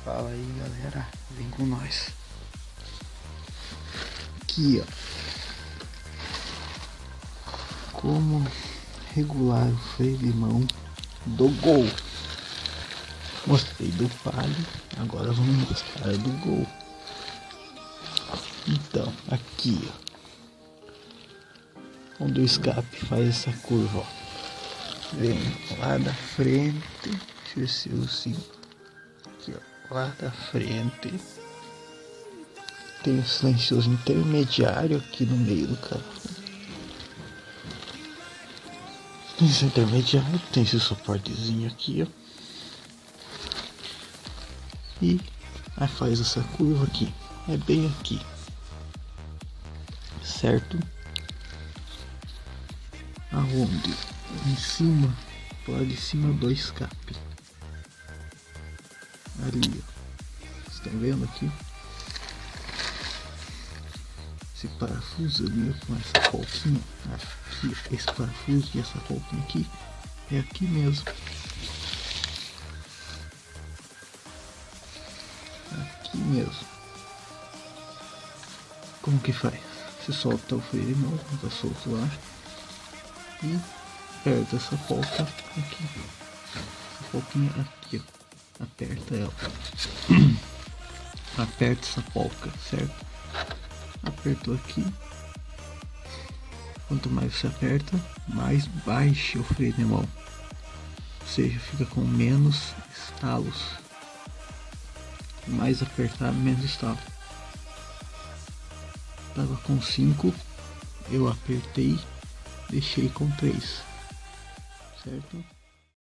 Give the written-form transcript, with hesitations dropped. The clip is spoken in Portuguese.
Fala aí, galera, vem com nós. Aqui, ó, como regular o freio de mão do Gol. Mostrei do Palio, agora vamos mostrar do Gol. Então, aqui, ó, onde o escape faz essa curva, ó, vem lá da frente, deixa eu ver se eu sigo. Aqui, ó, lá da frente tem o silencioso intermediário aqui no meio do carro. Esse intermediário tem esse suportezinho aqui, ó, e aí faz essa curva aqui, é bem aqui, certo? Aonde? Em cima, lá de cima do escape. Ali, ó. Vocês estão vendo aqui? Esse parafuso ali, ó, com essa polquinha aqui, esse parafuso e essa polquinha aqui, é aqui mesmo. Aqui mesmo. Como que faz? Você solta o freio de mão, tá solto lá, e aperta essa polca aqui. Essa polquinha aqui, ó. Aperta ela. Aperta essa polca, certo? Apertou aqui. Quanto mais você aperta, mais baixa o freio de mão. Ou seja, fica com menos estalos. Mais apertar, menos estalo. Tava com 5, eu apertei, deixei com 3, certo?